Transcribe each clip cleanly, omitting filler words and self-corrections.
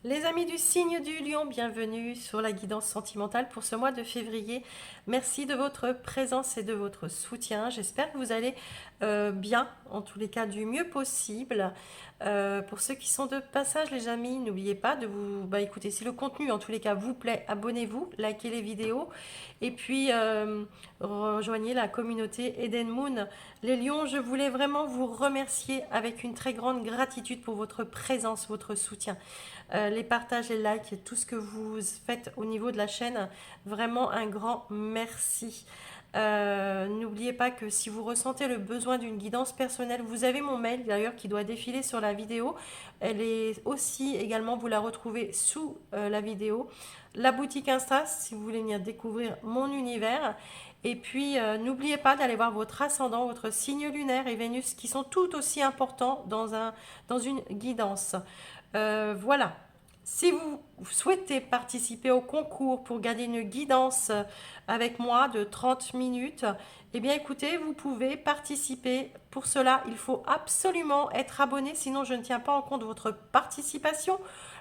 Les amis du signe du lion, bienvenue sur la guidance sentimentale pour ce mois de février. Merci de votre présence et de votre soutien. J'espère que vous allez bien, en tous les cas du mieux possible. Pour ceux qui sont de passage, les amis, n'oubliez pas de vous écoutez, si le contenu en tous les cas vous plaît, abonnez-vous, likez les vidéos et puis rejoignez la communauté Eden Moon. Les lions, je voulais vraiment vous remercier avec une très grande gratitude pour votre présence, votre soutien. Les partages, les likes et tout ce que vous faites au niveau de la chaîne. Vraiment un grand merci. N'oubliez pas que si vous ressentez le besoin d'une guidance personnelle, vous avez mon mail d'ailleurs qui doit défiler sur la vidéo. Elle est aussi également, vous la retrouvez sous la vidéo. La boutique Insta, si vous voulez venir découvrir mon univers. Et puis, n'oubliez pas d'aller voir votre ascendant, votre signe lunaire et Vénus qui sont tout aussi importants dans une guidance. Voilà. Si vous souhaitez participer au concours pour gagner une guidance avec moi de 30 minutes, eh bien écoutez, vous pouvez participer. Pour cela, il faut absolument être abonné, sinon je ne tiens pas en compte votre participation.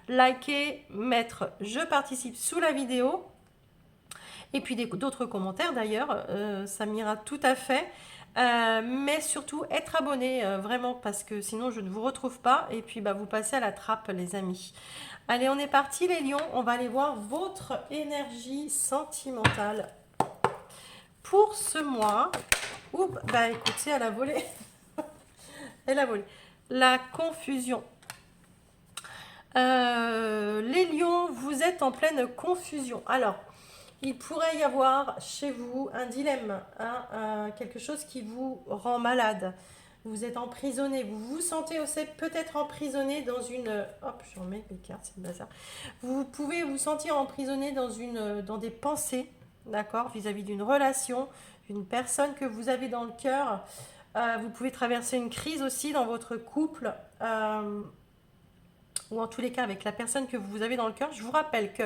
Likez, mettre je participe sous la vidéo. Et puis d'autres commentaires d'ailleurs, ça m'ira tout à fait. Mais surtout être abonné vraiment parce que sinon je ne vous retrouve pas et puis vous passez à la trappe les amis. Allez, on est parti les lions, on va aller voir votre énergie sentimentale pour ce mois. Oups, écoutez, elle a volé. Elle a volé. La confusion. Les lions, vous êtes en pleine confusion. Alors, il pourrait y avoir chez vous un dilemme, hein, quelque chose qui vous rend malade. Vous êtes emprisonné, vous vous sentez aussi peut-être emprisonné dans une... Hop, je remets mes cartes, c'est le bazar. Vous pouvez vous sentir emprisonné dans des pensées, d'accord, vis-à-vis d'une relation, d'une personne que vous avez dans le cœur. Vous pouvez traverser une crise aussi dans votre couple, ou en tous les cas avec la personne que vous avez dans le cœur. Je vous rappelle que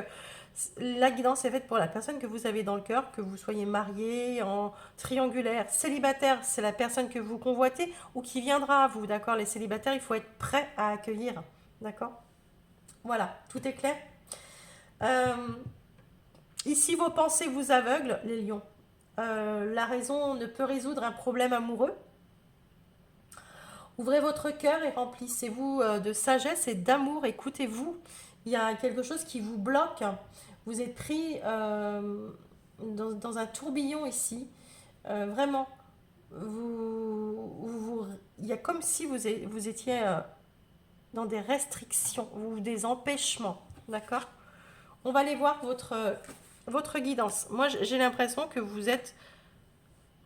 la guidance est faite pour la personne que vous avez dans le cœur, que vous soyez marié, en triangulaire, célibataire, c'est la personne que vous convoitez ou qui viendra à vous, d'accord. Les célibataires, il faut être prêt à accueillir, d'accord. Voilà, tout est clair. Euh, Ici, vos pensées vous aveuglent, les lions. La raison ne peut résoudre un problème amoureux. Ouvrez votre cœur et remplissez-vous de sagesse et d'amour. Écoutez-vous. Il y a quelque chose qui vous bloque. Vous êtes pris dans un tourbillon ici. Vraiment. Il y a comme si vous étiez dans des restrictions ou des empêchements. D'accord. On va aller voir votre guidance. Moi, j'ai l'impression que vous êtes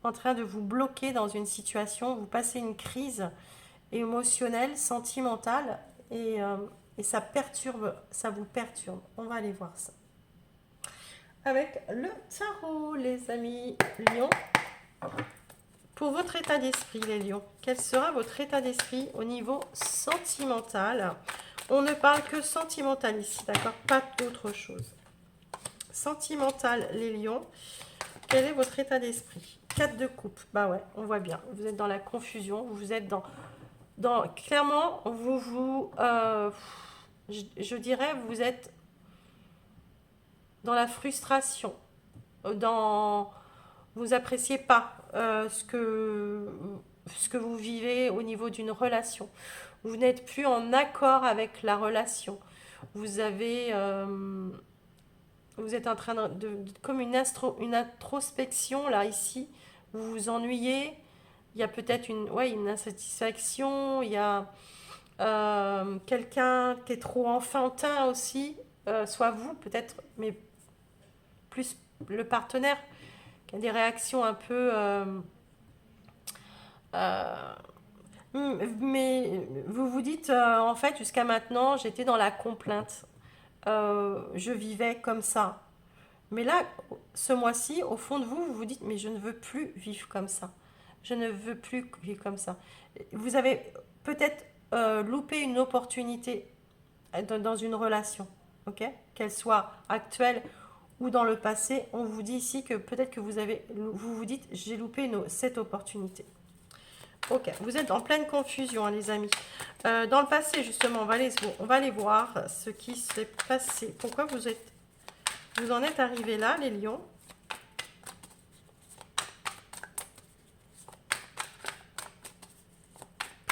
en train de vous bloquer dans une situation. Vous passez une crise émotionnel, sentimental, et ça perturbe, ça vous perturbe. On va aller voir ça. Avec le tarot, les amis lions. Pour votre état d'esprit, les lions, quel sera votre état d'esprit au niveau sentimental? On ne parle que sentimental ici, d'accord? Pas d'autre chose. Sentimental, les lions. Quel est votre état d'esprit? 4 de coupe. Bah ouais, on voit bien. Vous êtes dans la confusion, vous êtes clairement, je dirais, vous êtes dans la frustration, vous appréciez pas ce que vous vivez au niveau d'une relation. Vous n'êtes plus en accord avec la relation. Vous avez, vous êtes en train comme une introspection là ici. Vous vous ennuyez. Il y a peut-être une insatisfaction. Il y a quelqu'un qui est trop enfantin aussi, soit vous peut-être, mais plus le partenaire qui a des réactions un peu... euh, mais vous vous dites, en fait, jusqu'à maintenant, j'étais dans la complainte. Je vivais comme ça. Mais là, ce mois-ci, au fond de vous, vous vous dites, mais je ne veux plus vivre comme ça. Je ne veux plus vivre comme ça. Vous avez peut-être loupé une opportunité dans une relation, ok? Qu'elle soit actuelle ou dans le passé, on vous dit ici que peut-être que vous vous dites, j'ai loupé cette opportunité. Ok, vous êtes en pleine confusion, hein, les amis. Dans le passé, justement, on va aller voir ce qui s'est passé. Pourquoi vous en êtes arrivés là, les lions?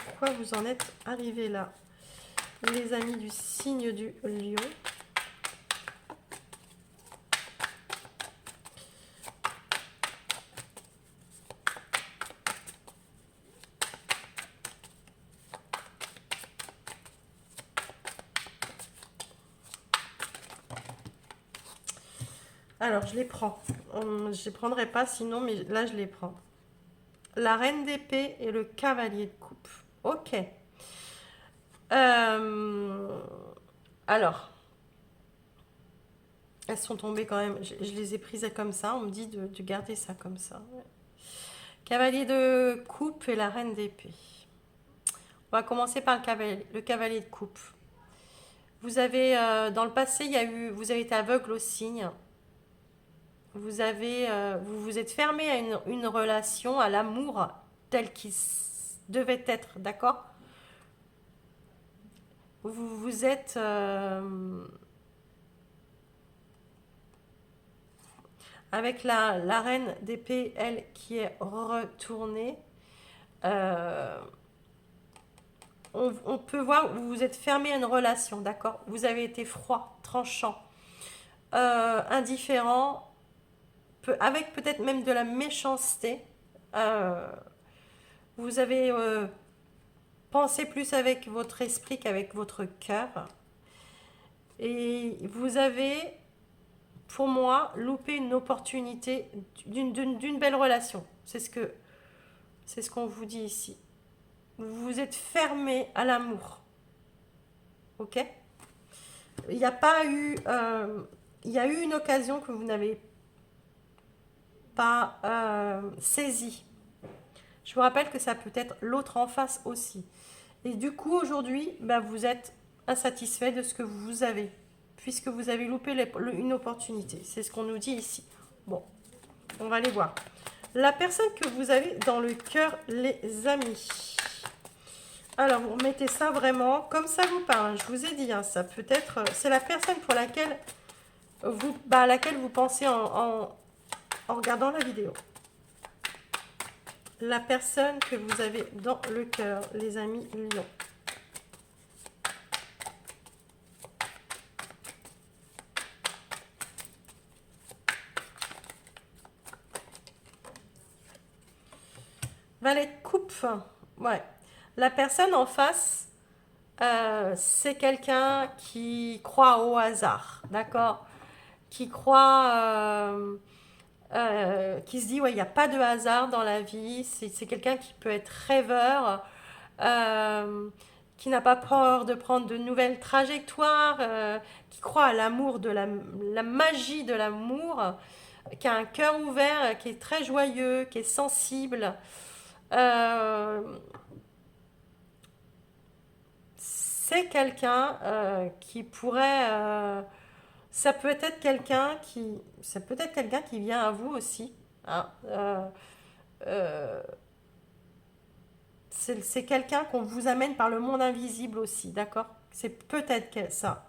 Pourquoi vous en êtes arrivés là, les amis du signe du lion? Alors, je les prends. Je ne les prendrai pas sinon, mais là, je les prends. La reine d'épée et le cavalier de coupe. Ok. Alors, elles sont tombées quand même. Je les ai prises comme ça. On me dit de garder ça comme ça. Cavalier de coupe et la reine d'épée. On va commencer par le cavalier de coupe. Vous avez, dans le passé, vous avez été aveugle au signe. Vous vous êtes fermé à une relation, à l'amour tel qu'il devait être, d'accord? Vous vous êtes... avec la reine d'épée, elle, qui est retournée, on peut voir, vous vous êtes fermé à une relation, d'accord? Vous avez été froid, tranchant, indifférent, avec peut-être même de la méchanceté. Euh, vous avez pensé plus avec votre esprit qu'avec votre cœur. Et vous avez, pour moi, loupé une opportunité d'une belle relation. C'est ce qu'on vous dit ici. Vous vous êtes fermé à l'amour. Ok? Il n'y a pas eu... il y a eu une occasion que vous n'avez pas saisie. Je vous rappelle que ça peut être l'autre en face aussi. Et du coup, aujourd'hui, bah, vous êtes insatisfait de ce que vous avez, puisque vous avez loupé une opportunité. C'est ce qu'on nous dit ici. Bon, on va aller voir. La personne que vous avez dans le cœur, les amis. Alors, vous remettez ça vraiment comme ça vous parle. Je vous ai dit, hein, ça peut être... C'est la personne pour laquelle à laquelle vous pensez en regardant la vidéo. La personne que vous avez dans le cœur, les amis lions. Valet de coupe. Ouais. La personne en face, c'est quelqu'un qui croit au hasard, d'accord? Qui croit, qui se dit, ouais, il n'y a pas de hasard dans la vie. C'est quelqu'un qui peut être rêveur, euh, qui n'a pas peur de prendre de nouvelles trajectoires, qui croit à l'amour, la magie de l'amour, qui a un cœur ouvert, qui est très joyeux, qui est sensible. Euh, c'est quelqu'un qui pourrait... ça peut être quelqu'un qui vient à vous aussi, hein. Euh, c'est quelqu'un qu'on vous amène par le monde invisible aussi, d'accord? C'est peut-être ça.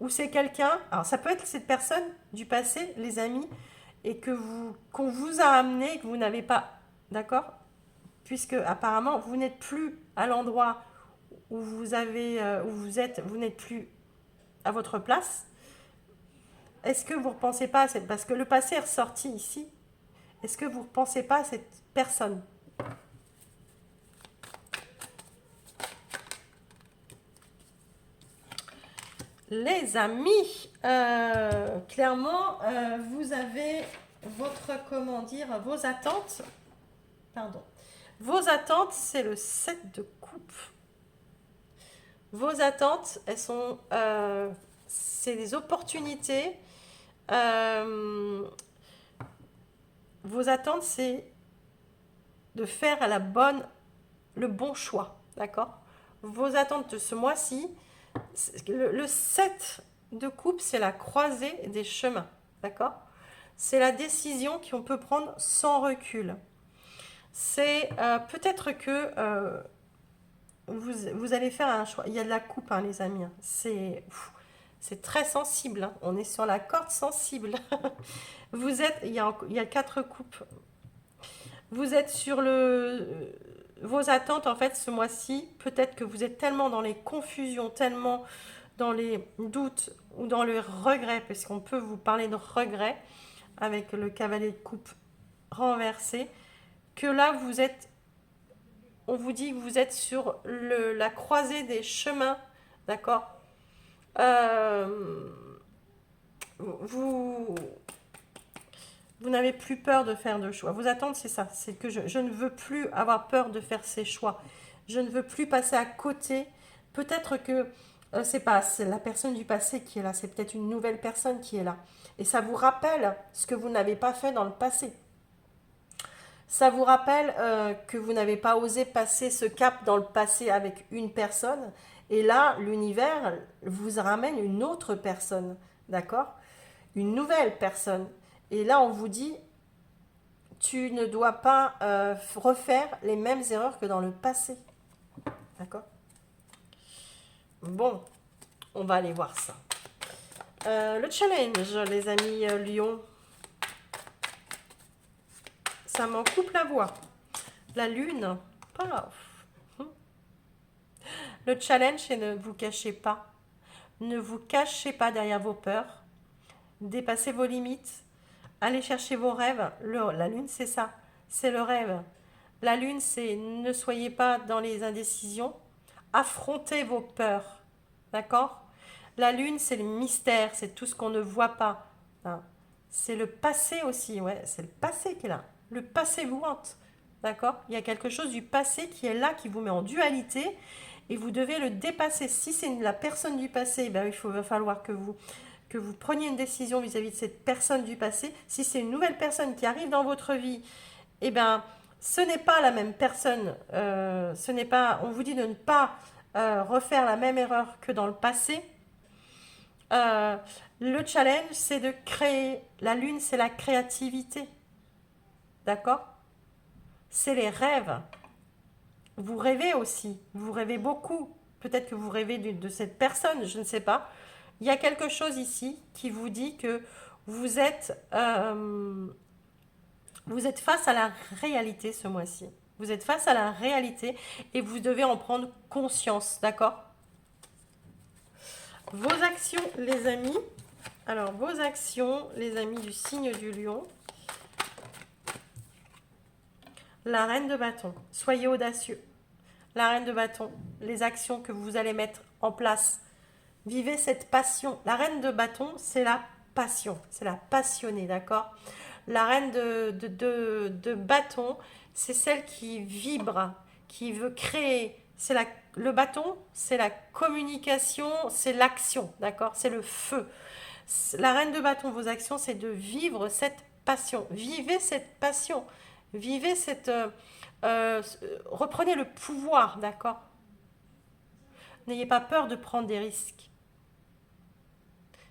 Ou c'est quelqu'un, alors ça peut être cette personne du passé, les amis, et qu'on vous a amené et que vous n'avez pas, d'accord? Puisque apparemment vous n'êtes plus à l'endroit où vous êtes, vous n'êtes plus à votre place. Est-ce que vous ne repensez pas à cette... Parce que le passé est ressorti ici. Est-ce que vous ne repensez pas à cette personne? Les amis, clairement, vous avez comment dire, vos attentes. Pardon. Vos attentes, c'est le 7 de coupe. Vos attentes, c'est des opportunités. Vos attentes, c'est de faire le bon choix, d'accord? Vos attentes de ce mois-ci, le 7 de coupe, c'est la croisée des chemins, d'accord? C'est la décision qu'on peut prendre sans recul. C'est peut-être que vous allez faire un choix. Il y a de la coupe, hein, les amis. C'est très sensible, hein. On est sur la corde sensible. Vous êtes, il y a quatre coupes. Vous êtes sur vos attentes, en fait, ce mois-ci. Peut-être que vous êtes tellement dans les confusions, tellement dans les doutes ou dans le regret, parce qu'on peut vous parler de regret avec le cavalier de coupe renversé, que là, on vous dit que vous êtes sur la croisée des chemins, d'accord. Vous, vous n'avez plus peur de faire de choix. Vos attentes, c'est ça. C'est que je ne veux plus avoir peur de faire ces choix. Je ne veux plus passer à côté. Peut-être que c'est la personne du passé qui est là. C'est peut-être une nouvelle personne qui est là. Et ça vous rappelle ce que vous n'avez pas fait dans le passé. Ça vous rappelle que vous n'avez pas osé passer ce cap dans le passé avec une personne. Et là, l'univers vous ramène une autre personne. D'accord? Une nouvelle personne. Et là, on vous dit, tu ne dois pas refaire les mêmes erreurs que dans le passé. D'accord? Bon, on va aller voir ça. Le challenge, les amis Lion. Ça m'en coupe la voix. La lune, paf. Le challenge, c'est ne vous cachez pas. Ne vous cachez pas derrière vos peurs. Dépassez vos limites. Allez chercher vos rêves. La lune, c'est ça. C'est le rêve. La lune, c'est ne soyez pas dans les indécisions. Affrontez vos peurs. D'accord? La lune, c'est le mystère. C'est tout ce qu'on ne voit pas. Hein. C'est le passé aussi. Ouais, c'est le passé qui est là. Le passé vous hante. D'accord? Il y a quelque chose du passé qui est là, qui vous met en dualité. Et vous devez le dépasser. Si c'est la personne du passé, ben, va falloir que vous preniez une décision vis-à-vis de cette personne du passé. Si c'est une nouvelle personne qui arrive dans votre vie, eh ben, ce n'est pas la même personne. Ce n'est pas. On vous dit de ne pas refaire la même erreur que dans le passé. Euh, le challenge, c'est de créer. La lune, c'est la créativité. D'accord? C'est les rêves. Vous rêvez aussi. Vous rêvez beaucoup. Peut-être que vous rêvez de cette personne, je ne sais pas. Il y a quelque chose ici qui vous dit que vous êtes, euh, vous êtes face à la réalité ce mois-ci. Vous êtes face à la réalité et vous devez en prendre conscience, d'accord? Vos actions, les amis. Alors, vos actions, les amis du signe du lion. La reine de bâton. Soyez audacieux. La reine de bâton. Les actions que vous allez mettre en place. Vivez cette passion. La reine de bâton, c'est la passion. C'est la passionnée, d'accord? La reine de bâton, c'est celle qui vibre, qui veut créer. Le bâton, c'est la communication, c'est l'action, d'accord? C'est le feu. La reine de bâton, vos actions, c'est de vivre cette passion. Vivez cette passion. Vivez cette... reprenez le pouvoir, d'accord? N'ayez pas peur de prendre des risques.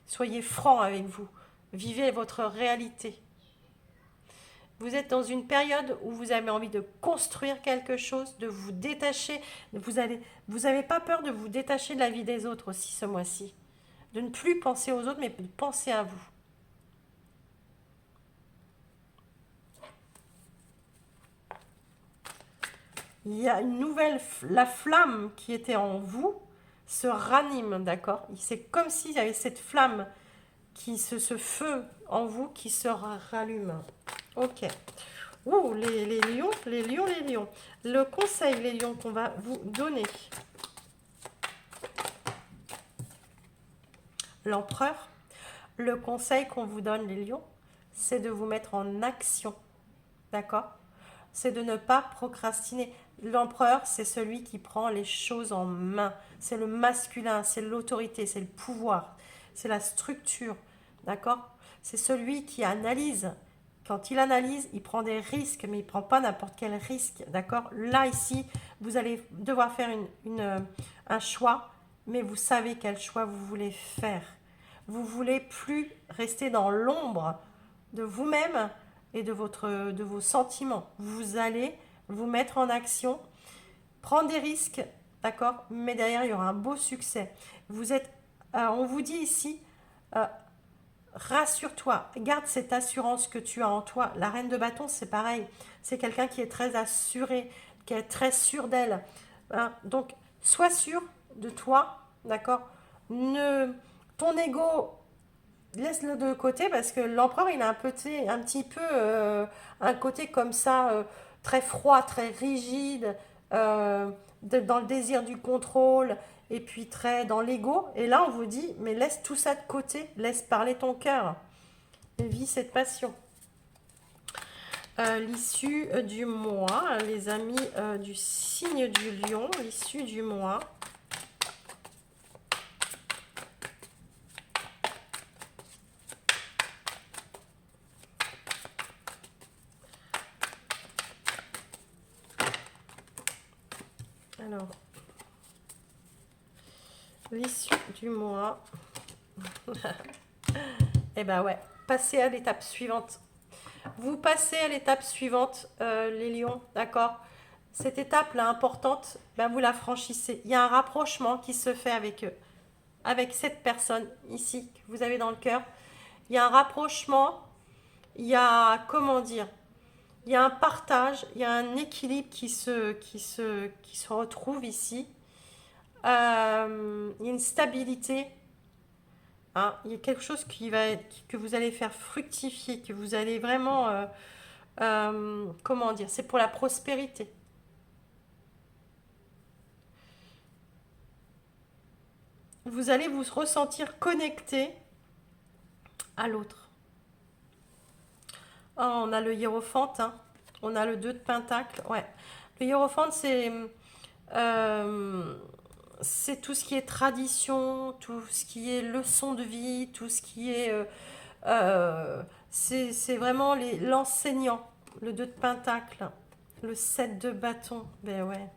Soyez franc avec vous. Vivez votre réalité. Vous êtes dans une période où vous avez envie de construire quelque chose, de vous détacher. Vous n'avez pas peur de vous détacher de la vie des autres aussi ce mois-ci. De ne plus penser aux autres, mais de penser à vous. Il y a une nouvelle, la flamme qui était en vous se ranime, d'accord? C'est comme s'il y avait cette flamme, ce feu en vous qui se rallume. Ok. Ouh, les lions, les lions, les lions. Le conseil, les lions, qu'on va vous donner. L'empereur, le conseil qu'on vous donne, les lions, c'est de vous mettre en action. D'accord? C'est de ne pas procrastiner. L'empereur, c'est celui qui prend les choses en main. C'est le masculin, c'est l'autorité, c'est le pouvoir, c'est la structure. D'accord? C'est celui qui analyse. Quand il analyse, il prend des risques, mais il ne prend pas n'importe quel risque. D'accord? Là, ici, vous allez devoir faire un choix, mais vous savez quel choix vous voulez faire. Vous ne voulez plus rester dans l'ombre de vous-même et de vos sentiments. Vous allez vous mettre en action, prendre des risques, d'accord? Mais derrière, il y aura un beau succès. Vous êtes, on vous dit ici, euh, rassure-toi, garde cette assurance que tu as en toi. La reine de bâton, c'est pareil. C'est quelqu'un qui est très assuré, qui est très sûr d'elle. Hein. Donc, sois sûr de toi, d'accord? Ne, ton ego, laisse-le de côté parce que l'empereur, il a un petit peu un côté comme ça, très froid, très rigide, dans le désir du contrôle et puis très dans l'ego. Et là, on vous dit, mais laisse tout ça de côté, laisse parler ton cœur et vis cette passion. L'issue du mois, les amis du signe du lion, l'issue du mois. Alors, l'issue du mois. Eh ben ouais, passez à l'étape suivante. Vous passez à l'étape suivante, les lions, d'accord? Cette étape-là importante, ben vous la franchissez. Il y a un rapprochement qui se fait avec eux, avec cette personne ici que vous avez dans le cœur. Il y a un rapprochement, il y a, comment dire, il y a un partage, il y a un équilibre qui se retrouve ici. Il y a une stabilité. Hein, il y a quelque chose que vous allez faire fructifier, que vous allez vraiment, comment dire, c'est pour la prospérité. Vous allez vous ressentir connecté à l'autre. Oh, on a le hiérophante, hein. On a le 2 de pentacle, ouais. Le hiérophante, euh, c'est tout ce qui est tradition, tout ce qui est leçon de vie, tout ce qui est... c'est vraiment l'enseignant, le 2 de pentacle, le 7 de bâton, ben ouais.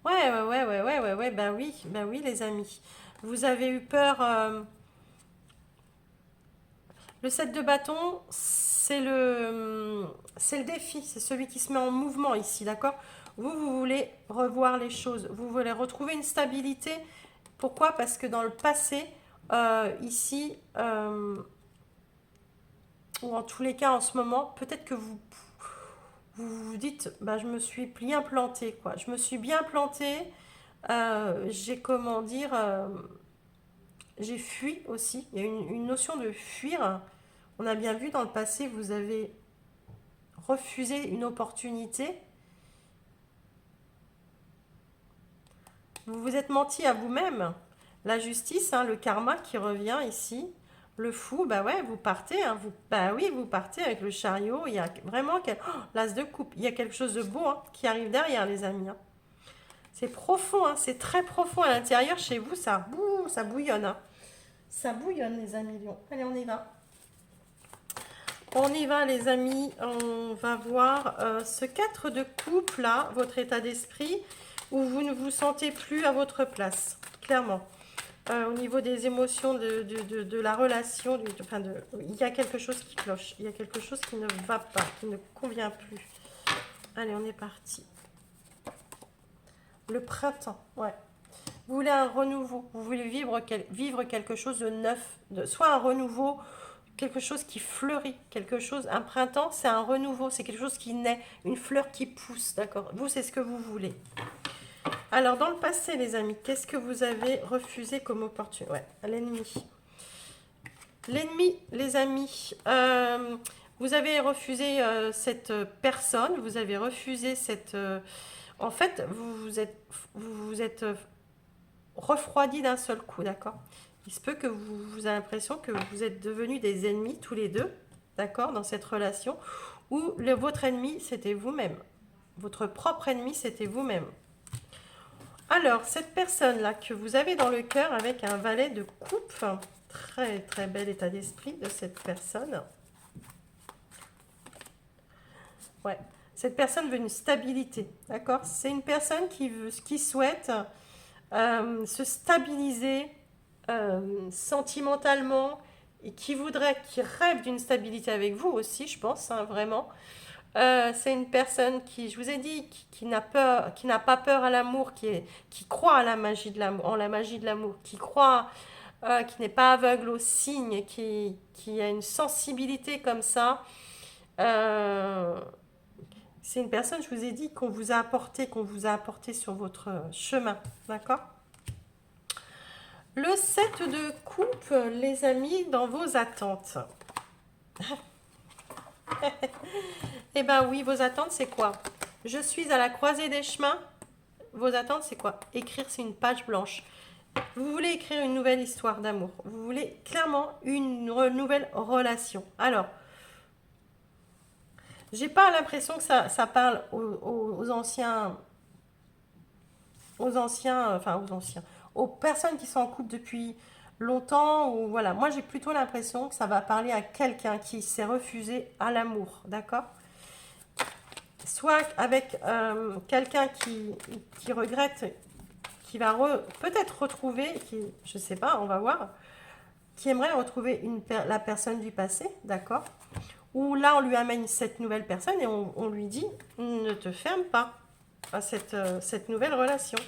Ouais, ouais, ouais, ouais, ouais, ouais, ouais, ben oui, les amis. Vous avez eu peur. Le 7 de bâton, c'est le défi, c'est celui qui se met en mouvement ici, d'accord? Vous voulez revoir les choses, vous voulez retrouver une stabilité. Pourquoi? Parce que dans le passé, ici, ou en tous les cas en ce moment, peut-être que vous dites, bah, je me suis bien plantée, quoi. Je me suis bien plantée, j'ai comment dire, j'ai fui aussi. Il y a une notion de fuir. On a bien vu dans le passé, vous avez refusé une opportunité. Vous vous êtes menti à vous-même. La justice, hein, le karma qui revient ici. Le fou, bah ouais, vous partez. Hein, bah oui, vous partez avec le chariot. Il y a vraiment l'as de coupe. Il y a quelque chose de beau hein, qui arrive derrière, les amis. Hein. C'est profond, hein, c'est très profond à l'intérieur. Chez vous, ça bouillonne. Hein. Ça bouillonne, les amis lions. Allez, on y va. On y va les amis, on va voir ce 4 de coupe là, votre état d'esprit, où vous ne vous sentez plus à votre place, clairement. Au niveau des émotions, de la relation, il y a quelque chose qui cloche, il y a quelque chose qui ne va pas, qui ne convient plus. Allez, on est parti. Le printemps, ouais. Vous voulez un renouveau, vous voulez vivre quelque chose de neuf, soit un renouveau, quelque chose qui fleurit, quelque chose, un printemps, c'est un renouveau, c'est quelque chose qui naît, une fleur qui pousse, d'accord? Vous, c'est ce que vous voulez. Alors, dans le passé, les amis, qu'est-ce que vous avez refusé comme opportunité? Ouais, l'ennemi. L'ennemi, les amis, vous avez refusé cette personne, vous avez refusé cette... en fait, vous êtes refroidi d'un seul coup, d'accord? Il se peut que vous ayez l'impression que vous êtes devenus des ennemis tous les deux, d'accord, dans cette relation, où votre ennemi, c'était vous-même. Votre propre ennemi, c'était vous-même. Alors, cette personne-là que vous avez dans le cœur avec un valet de coupe, très très bel état d'esprit de cette personne. Ouais, cette personne veut une stabilité, d'accord? C'est une personne qui souhaite se stabiliser sentimentalement et qui rêve d'une stabilité avec vous aussi, je pense, hein, vraiment. C'est une personne qui, je vous ai dit, qui n'a peur, qui n'a pas peur à l'amour, qui croit à la magie de l'amour, en la magie de l'amour, qui croit, qui n'est pas aveugle aux signes, qui a une sensibilité comme ça. Euh, c'est une personne, je vous ai dit, qu'on vous a apporté sur votre chemin, d'accord? Le 7 de coupe, les amis, dans vos attentes. Eh ben oui, vos attentes, c'est quoi? Je suis à la croisée des chemins. Vos attentes, c'est quoi? Écrire, c'est une page blanche. Vous voulez écrire une nouvelle histoire d'amour. Vous voulez clairement une nouvelle relation. Alors, j'ai pas l'impression que ça parle aux anciens, aux personnes qui sont en couple depuis longtemps. Ou voilà, moi j'ai plutôt l'impression que ça va parler à quelqu'un qui s'est refusé à l'amour, d'accord? Soit avec quelqu'un qui regrette, qui va peut-être retrouver, je sais pas, on va voir, qui aimerait retrouver la personne du passé, d'accord? Ou là, on lui amène cette nouvelle personne et on lui dit, ne te ferme pas à cette nouvelle relation.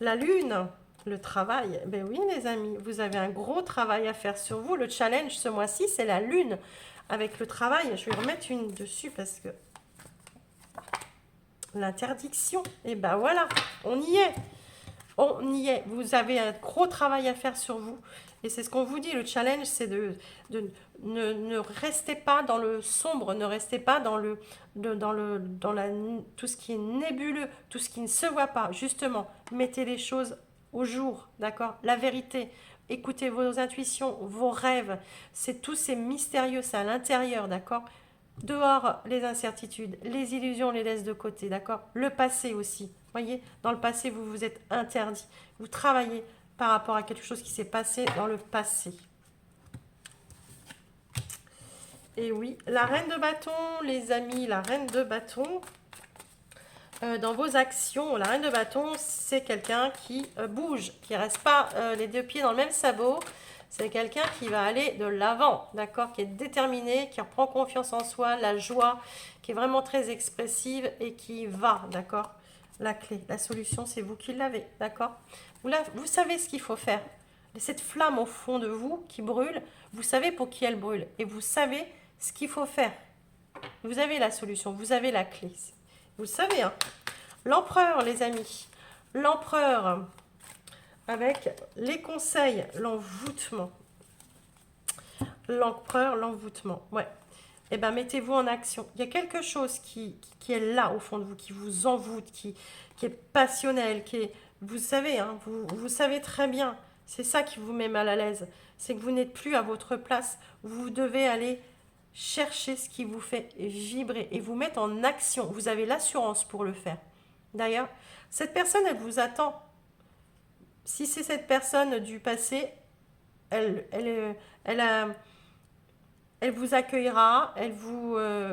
La lune, le travail, ben oui les amis, vous avez un gros travail à faire sur vous. Le challenge ce mois-ci, c'est la lune. Avec le travail, je vais remettre une dessus parce que l'interdiction, et ben voilà, on y est. On y est. Vous avez un gros travail à faire sur vous. Et c'est ce qu'on vous dit, le challenge, c'est ne restez pas dans le sombre, ne restez pas dans tout ce qui est nébuleux, tout ce qui ne se voit pas. Justement, mettez les choses au jour, d'accord? La vérité. Écoutez vos intuitions, vos rêves. C'est mystérieux, c'est à l'intérieur, d'accord? Dehors, les incertitudes, les illusions, on les laisse de côté, d'accord? Le passé aussi. Voyez, dans le passé, vous vous êtes interdit. Vous travaillez par rapport à quelque chose qui s'est passé dans le passé. Et oui, la reine de bâton, les amis, la reine de bâton, dans vos actions, la reine de bâton, c'est quelqu'un qui bouge, qui reste pas les deux pieds dans le même sabot. C'est quelqu'un qui va aller de l'avant, d'accord, qui est déterminé, qui reprend confiance en soi, la joie, qui est vraiment très expressive et qui va, d'accord. La clé, la solution, c'est vous qui l'avez, d'accord. Vous savez ce qu'il faut faire. Cette flamme au fond de vous qui brûle, vous savez pour qui elle brûle et vous savez ce qu'il faut faire. Vous avez la solution, vous avez la clé. Vous le savez, hein. L'empereur, les amis. L'empereur, avec les conseils, l'envoûtement. L'empereur, l'envoûtement. Ouais. Eh bien, mettez-vous en action. Il y a quelque chose qui est là, au fond de vous, qui vous envoûte, qui est passionnel, vous savez, hein, vous savez très bien. C'est ça qui vous met mal à l'aise. C'est que vous n'êtes plus à votre place. Vous devez aller chercher ce qui vous fait vibrer et vous mettre en action. Vous avez l'assurance pour le faire. D'ailleurs, cette personne, elle vous attend. Si c'est cette personne du passé, elle a, elle vous accueillera,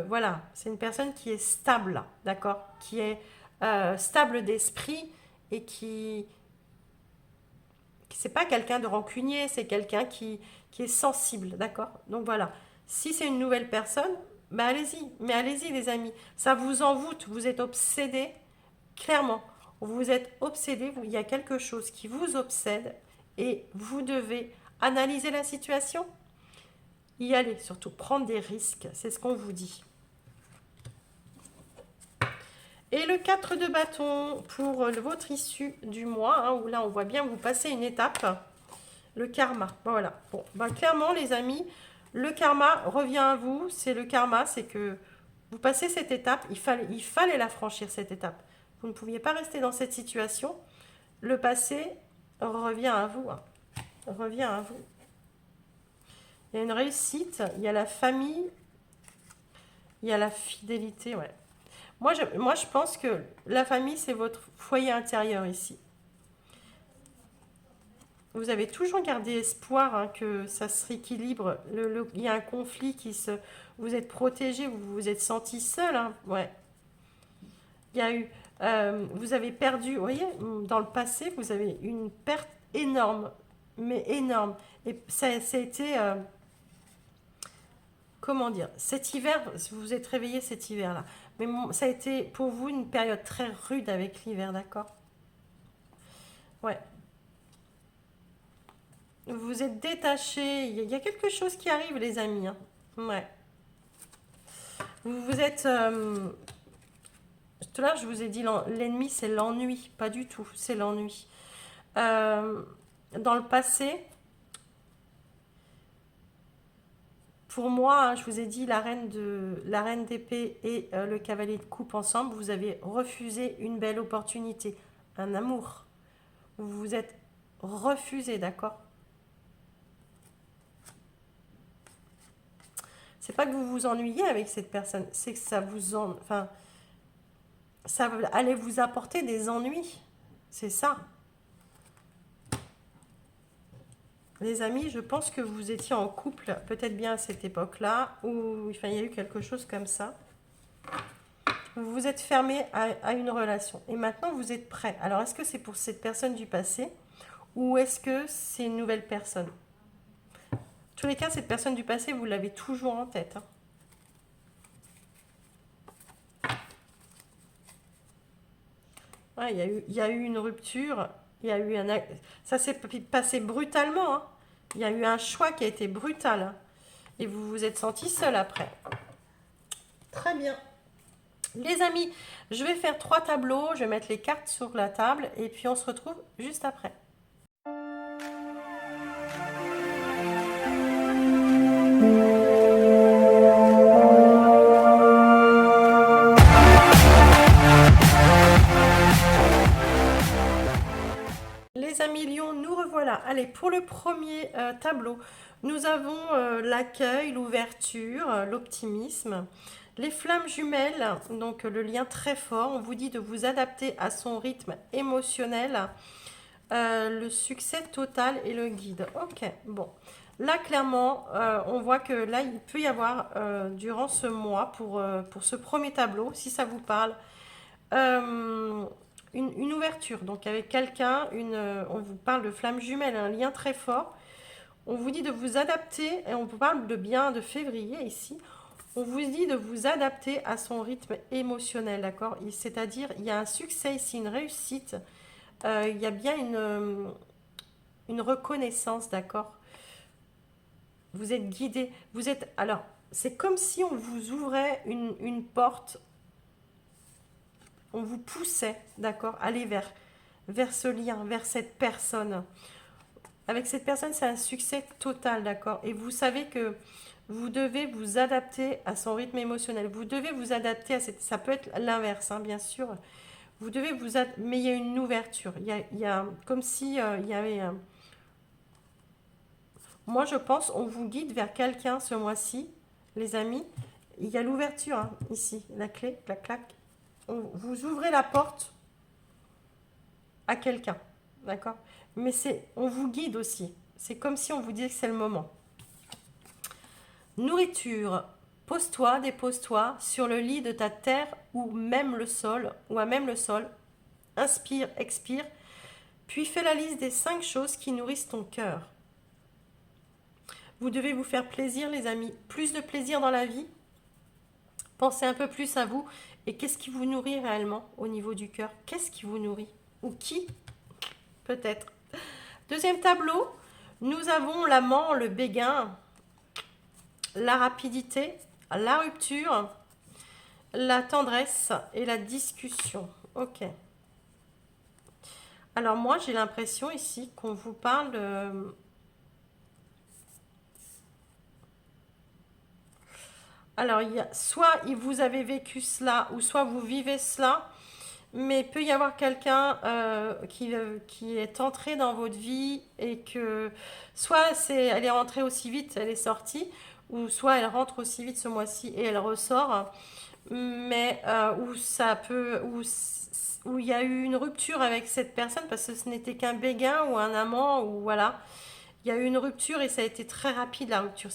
voilà, c'est une personne qui est stable, d'accord, qui est stable d'esprit et c'est pas quelqu'un de rancunier, c'est quelqu'un qui est sensible, d'accord. Donc voilà, si c'est une nouvelle personne, ben allez-y, mais allez-y les amis, ça vous envoûte, vous êtes obsédés, clairement, vous êtes obsédés, il y a quelque chose qui vous obsède et vous devez analyser la situation, y aller, surtout prendre des risques, c'est ce qu'on vous dit. Et le 4 de bâton pour votre issue du mois, hein, où là on voit bien vous passez une étape, le karma. Voilà. Bon, ben, clairement les amis, le karma revient à vous. C'est le karma, c'est que vous passez cette étape, il fallait la franchir cette étape. Vous ne pouviez pas rester dans cette situation. Le passé revient à vous. Hein. Revient à vous. Il y a une réussite, il y a la famille, il y a la fidélité, ouais. Moi, je pense que la famille, c'est votre foyer intérieur ici. Vous avez toujours gardé espoir hein, que ça se rééquilibre. Il y a un conflit vous êtes protégé, vous vous êtes senti seul. Hein, ouais. Il y a eu... vous avez perdu, vous voyez, dans le passé, vous avez une perte énorme, mais énorme. Et ça a été... comment dire, cet hiver, vous vous êtes réveillé cet hiver-là. Mais ça a été pour vous une période très rude avec l'hiver, d'accord? Ouais. Vous vous êtes détaché. Il y a quelque chose qui arrive, les amis, hein. Ouais. Vous vous êtes... tout à l'heure, je vous ai dit, l'ennemi, c'est l'ennui. Pas du tout, c'est l'ennui. Dans le passé, pour moi, hein, je vous ai dit, la reine d'épée et le cavalier de coupe ensemble, vous avez refusé une belle opportunité, un amour. Vous vous êtes refusé, d'accord? C'est pas que vous vous ennuyez avec cette personne, c'est que ça vous enfin, ça allait vous apporter des ennuis. C'est ça. Les amis, je pense que vous étiez en couple, peut-être bien à cette époque-là, où enfin, il y a eu quelque chose comme ça. Vous vous êtes fermé à une relation. Et maintenant, vous êtes prêt. Alors, est-ce que c'est pour cette personne du passé ou est-ce que c'est une nouvelle personne? En tous les cas, cette personne du passé, vous l'avez toujours en tête, hein. Ouais, il y a eu une rupture, il y a eu ça s'est passé brutalement, hein. Il y a eu un choix qui a été brutal, hein. Et vous vous êtes senti seul après. Très bien. Les amis, je vais faire 3 tableaux, je vais mettre les cartes sur la table et puis on se retrouve juste après. Les amis Lion, nous revoilà. Allez, pour le premier tableau, nous avons l'accueil, l'ouverture, l'optimisme, les flammes jumelles, donc le lien très fort. On vous dit de vous adapter à son rythme émotionnel, le succès total et le guide. Ok, bon. Là, clairement, on voit que là, il peut y avoir, durant ce mois, pour ce premier tableau, si ça vous parle, euh, une ouverture, donc avec quelqu'un, on vous parle de flamme jumelle, un lien très fort. On vous dit de vous adapter, et on vous parle de bien de février ici. On vous dit de vous adapter à son rythme émotionnel, d'accord? C'est-à-dire, il y a un succès ici, une réussite. Il y a bien une reconnaissance, d'accord? Vous êtes guidé. Vous êtes. Alors, c'est comme si on vous ouvrait une porte, on vous poussait, d'accord, aller vers ce lien, vers cette personne. Avec cette personne, c'est un succès total, d'accord. Et vous savez que vous devez vous adapter à son rythme émotionnel. Vous devez vous adapter à cette... Ça peut être l'inverse, hein, bien sûr. Vous devez vous... Mais il y a une ouverture. Il y a comme si il y avait... Moi, je pense, on vous guide vers quelqu'un ce mois-ci, les amis. Il y a l'ouverture, hein, ici, la clé, clac, clac. Vous ouvrez la porte à quelqu'un, d'accord? Mais on vous guide aussi. C'est comme si on vous disait que c'est le moment. Nourriture. Pose-toi, dépose-toi sur le lit de ta terre ou même le sol, ou à même le sol. Inspire, expire. Puis fais la liste des 5 choses qui nourrissent ton cœur. Vous devez vous faire plaisir, les amis. Plus de plaisir dans la vie. Pensez un peu plus à vous. Et qu'est-ce qui vous nourrit réellement au niveau du cœur? Qu'est-ce qui vous nourrit? Ou qui? Peut-être. Deuxième tableau, nous avons l'amant, le béguin, la rapidité, la rupture, la tendresse et la discussion. Ok. Alors moi, j'ai l'impression ici qu'on vous parle... Alors, soit vous avez vécu cela, ou soit vous vivez cela, mais il peut y avoir quelqu'un qui est entré dans votre vie et que soit elle est rentrée aussi vite, elle est sortie, ou soit elle rentre aussi vite ce mois-ci et elle ressort, mais où ça peut, où il y a eu une rupture avec cette personne parce que ce n'était qu'un béguin ou un amant, ou voilà. Il y a eu une rupture et ça a été très rapide la rupture.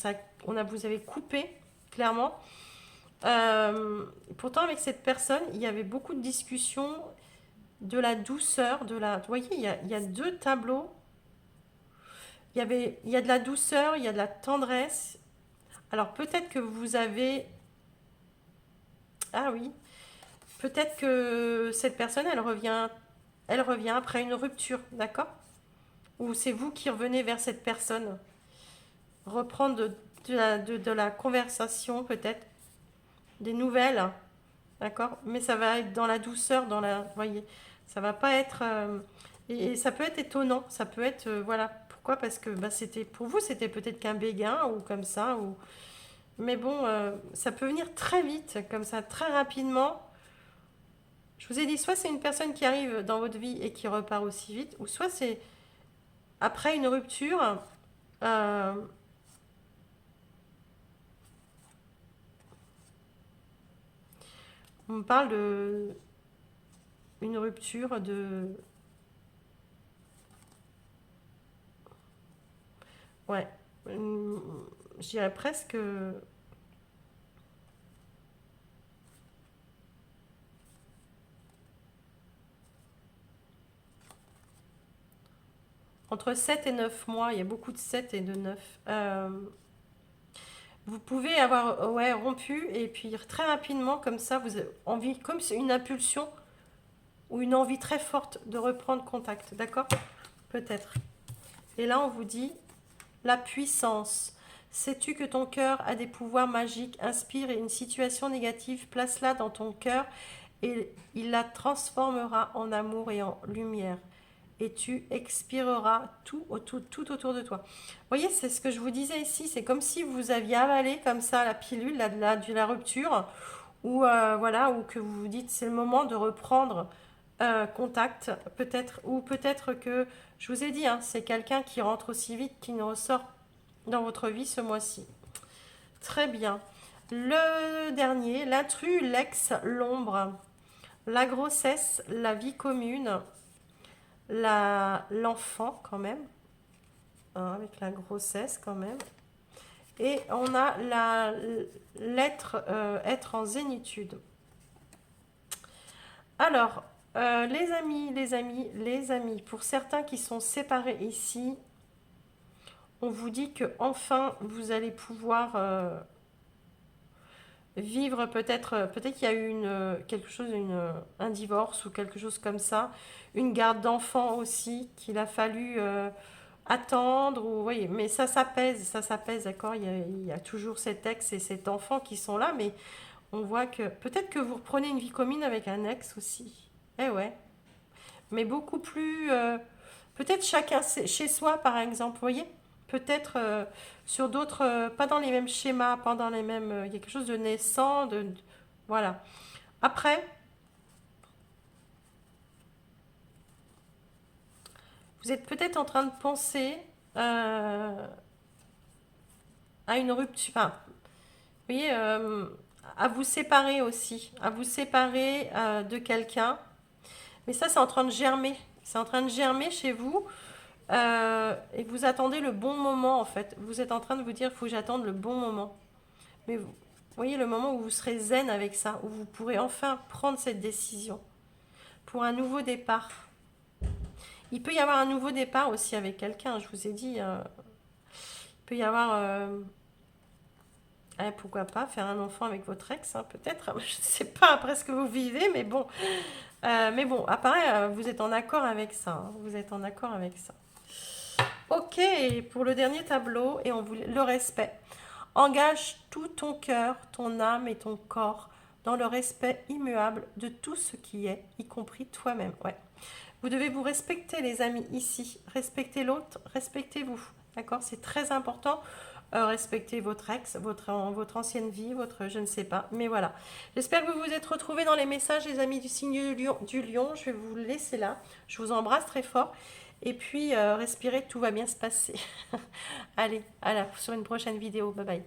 Vous avez coupé, clairement. Pourtant, avec cette personne, il y avait beaucoup de discussions, de la douceur, Vous voyez, il y a 2 tableaux. Il y a de la douceur, il y a de la tendresse. Alors peut-être que vous avez... Ah oui, peut-être que cette personne, elle revient après une rupture, d'accord? Ou c'est vous qui revenez vers cette personne. Reprendre de la conversation, peut-être, des nouvelles, d'accord? Mais ça va être dans la douceur, dans la... Vous voyez, ça va pas être... et ça peut être étonnant, ça peut être... voilà. Pourquoi? Parce que bah, c'était pour vous, c'était peut-être qu'un béguin ou comme ça. Ou... Mais bon, ça peut venir très vite, comme ça, très rapidement. Je vous ai dit, soit c'est une personne qui arrive dans votre vie et qui repart aussi vite, ou soit c'est après une rupture, euh, on me parle de une rupture de... Ouais, je dirais presque entre 7 et 9 mois, il y a beaucoup de 7 et de 9. Vous pouvez avoir ouais, rompu et puis très rapidement, comme ça, vous avez envie, comme c'est une impulsion ou une envie très forte de reprendre contact, d'accord? Peut-être. Et là, on vous dit la puissance. Sais-tu que ton cœur a des pouvoirs magiques? Inspire une situation négative, place-la dans ton cœur et il la transformera en amour et en lumière. Et tu expireras tout autour de toi. Vous voyez, c'est ce que je vous disais ici. C'est comme si vous aviez avalé comme ça la pilule de la rupture, ou voilà, ou que vous vous dites c'est le moment de reprendre contact, peut-être, ou peut-être que je vous ai dit, hein, c'est quelqu'un qui rentre aussi vite qu'il ne ressort dans votre vie ce mois-ci. Très bien. Le dernier, l'intrus, l'ex, l'ombre, la grossesse, la vie commune, l'enfant quand même, hein, avec la grossesse quand même. Et on a l'être être en zénitude. Alors, les amis, pour certains qui sont séparés ici, on vous dit que enfin vous allez pouvoir vivre peut-être qu'il y a eu quelque chose, un divorce ou quelque chose comme ça, une garde d'enfant aussi qu'il a fallu attendre, ou, voyez, mais ça s'apaise, d'accord, il y a toujours cet ex et cet enfant qui sont là, mais on voit que peut-être que vous reprenez une vie commune avec un ex aussi. Eh ouais, mais beaucoup plus, peut-être chacun chez soi par exemple, vous voyez, peut-être sur d'autres, pas dans les mêmes schémas, pas dans les mêmes, il y a quelque chose de naissant, voilà. Après, vous êtes peut-être en train de penser à une rupture, enfin, vous voyez, à vous séparer aussi, à vous séparer de quelqu'un. Mais ça, c'est en train de germer. C'est en train de germer chez vous. Et vous attendez le bon moment, en fait. Vous êtes en train de vous dire, il faut que j'attende le bon moment. Mais vous voyez, le moment où vous serez zen avec ça, où vous pourrez enfin prendre cette décision pour un nouveau départ. Il peut y avoir un nouveau départ aussi avec quelqu'un, je vous ai dit. Il peut y avoir... pourquoi pas faire un enfant avec votre ex, hein, peut-être. Je ne sais pas après ce que vous vivez, mais bon. Apparaît, vous êtes en accord avec ça. Hein, vous êtes en accord avec ça. Ok, pour le dernier tableau, et on vous le respect. Engage tout ton cœur, ton âme et ton corps dans le respect immuable de tout ce qui est, y compris toi-même. Ouais. Vous devez vous respecter, les amis, ici. Respectez l'autre, respectez-vous. D'accord? C'est très important. Respectez votre ex, votre ancienne vie, votre je ne sais pas. Mais voilà. J'espère que vous vous êtes retrouvés dans les messages, les amis du signe du lion. Je vais vous laisser là. Je vous embrasse très fort. Et puis, respirez, tout va bien se passer. Allez, sur une prochaine vidéo. Bye bye.